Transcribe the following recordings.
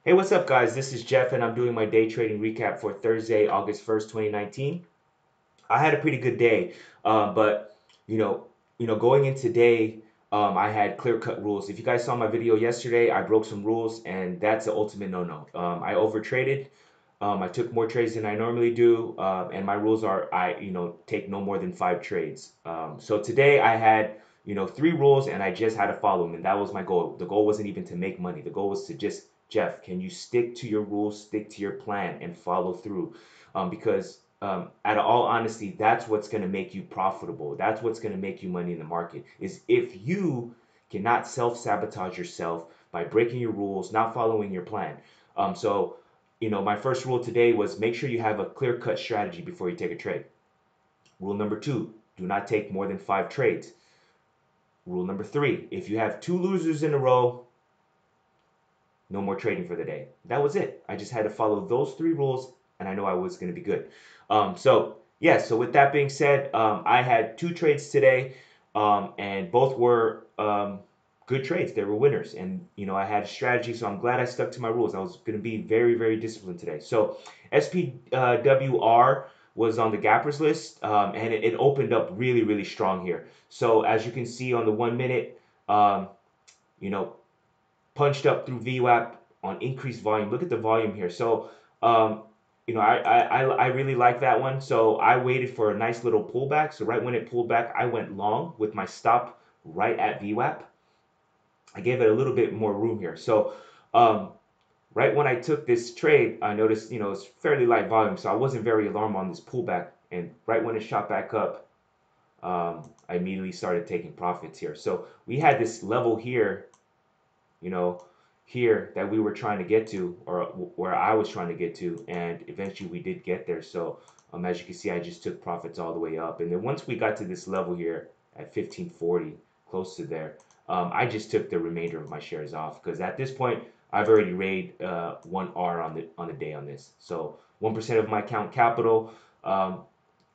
Hey, what's up, guys? This is Jeff, and I'm doing my day trading recap for Thursday, August 1st, 2019. I had a pretty good day, but you know, going in today, I had clear-cut rules. If you guys saw my video yesterday, I broke some rules, and that's the ultimate no-no. I overtraded. I took more trades than I normally do, and my rules are I take no more than 5 trades. So today I had 3 rules, and I just had to follow them, and that was my goal. The goal wasn't even to make money. The goal was to just, Jeff, can you stick to your rules, stick to your plan, and follow through? Because out of all honesty, that's what's going to make you profitable. That's what's going to make you money in the market. Is if you cannot self-sabotage yourself by breaking your rules, not following your plan. So my first rule today was make sure you have a clear-cut strategy before you take a trade. Rule number 2, do not take more than 5 trades. Rule number 3, if you have 2 losers in a row, no more trading for the day. That was it. I just had to follow those 3 rules, and I know I was going to be good. So with that being said, I had 2 trades today, and both were good trades. They were winners, and I had a strategy, so I'm glad I stuck to my rules. I was going to be very, very disciplined today. So SPWR was on the gappers list, and it opened up really, really strong here. So as you can see on the 1 minute, you know, punched up through VWAP on increased volume. Look at the volume here. So, I really like that one. So I waited for a nice little pullback. So right when it pulled back, I went long with my stop right at VWAP. I gave it a little bit more room here. So, right when I took this trade, I noticed, it's fairly light volume. So I wasn't very alarmed on this pullback. And right when it shot back up, I immediately started taking profits here. So we had this level here, you know, here that we were trying to get to, or where I was trying to get to, and eventually we did get there. So as you can see, I just took profits all the way up, and then once we got to this level here at 1540, close to there, I just took the remainder of my shares off because at this point I've already raised 1R on the day on this. So 1% of my account capital.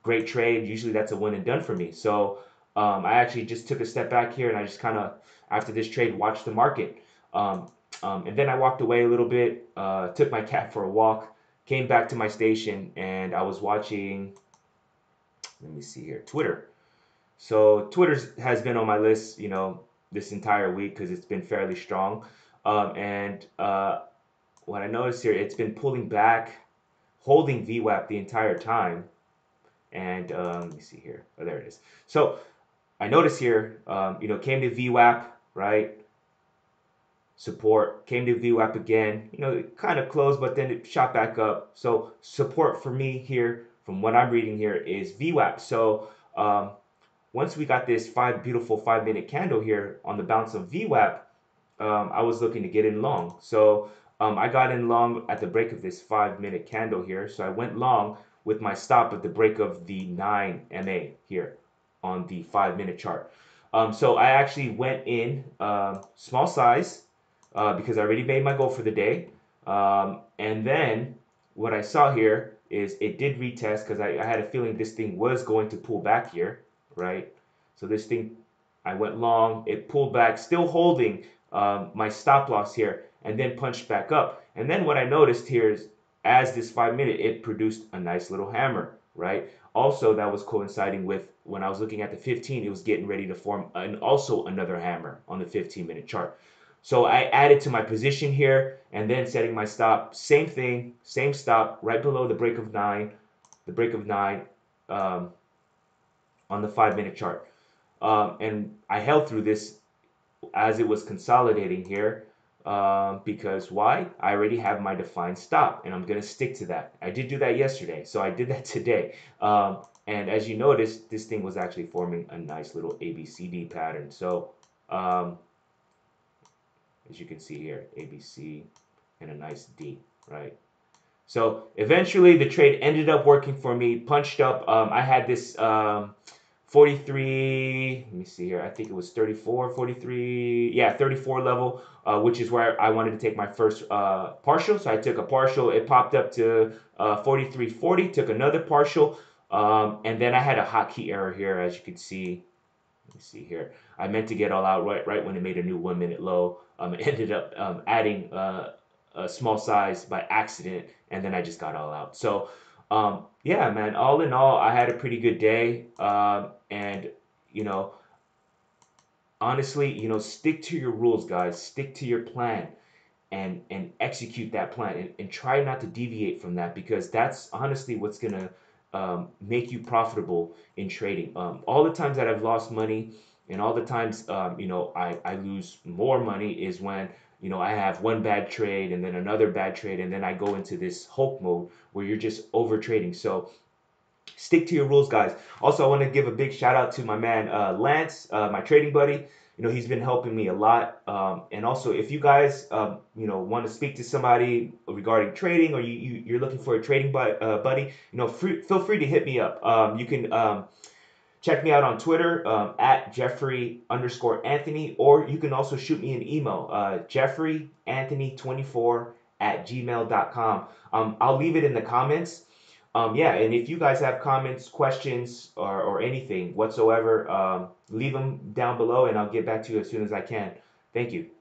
Great trade. Usually that's a win and done for me. So I actually just took a step back here and I just kind of, after this trade, watched the market. Um, and then I walked away a little bit, took my cat for a walk, came back to my station, and I was watching, let me see here, Twitter. So Twitter has been on my list, this entire week because it's been fairly strong. And what I noticed here, it's been pulling back, holding VWAP the entire time. And let me see here. Oh, there it is. So I noticed here, came to VWAP, right? Support, came to VWAP again. It kind of closed, but then it shot back up. So support for me here, from what I'm reading here, is VWAP. So once we got this beautiful 5 minute candle here on the bounce of VWAP, I was looking to get in long. So I got in long at the break of this 5 minute candle here. So I went long with my stop at the break of the 9 MA here on the 5 minute chart. So I actually went in small size because I already made my goal for the day. And then what I saw here is it did retest because I had a feeling this thing was going to pull back here, right? So this thing, I went long, it pulled back, still holding my stop loss here, and then punched back up. And then what I noticed here is as this 5 minute, it produced a nice little hammer, right? Also, that was coinciding with when I was looking at the 15, it was getting ready to form also another hammer on the 15-minute chart. So I added to my position here and then setting my stop. Same thing, same stop right below the break of 9, um, on the 5 minute chart. And I held through this as it was consolidating here because why? I already have my defined stop and I'm going to stick to that. I did do that yesterday, so I did that today. And as you notice, this thing was actually forming a nice little ABCD pattern. So as you can see here, ABC and a nice D, right? So eventually the trade ended up working for me, punched up. I had this 43, let me see here, I think it was 34, 43, yeah, 34 level, which is where I wanted to take my first partial. So I took a partial, it popped up to 43.40, took another partial, and then I had a hotkey error here, as you can see. Let me see here. I meant to get all out right when it made a new 1 minute low. It ended up adding a small size by accident, and then I just got all out. So, yeah, man. All in all, I had a pretty good day, and you know, honestly, stick to your rules, guys. Stick to your plan and execute that plan and try not to deviate from that because that's honestly what's gonna make you profitable in trading. All the times that I've lost money and all the times I lose more money is when I have one bad trade and then another bad trade and then I go into this Hulk mode where you're just over trading. So stick to your rules, guys. Also, I want to give a big shout out to my man Lance, my trading buddy. He's been helping me a lot. And also, if you guys, want to speak to somebody regarding trading, or you're looking for a trading buddy, feel free to hit me up. You can check me out on Twitter at Jeffrey_Anthony, or you can also shoot me an email, JeffreyAnthony24 at gmail.com. I'll leave it in the comments. Yeah, and if you guys have comments, questions, or anything whatsoever, leave them down below and I'll get back to you as soon as I can. Thank you.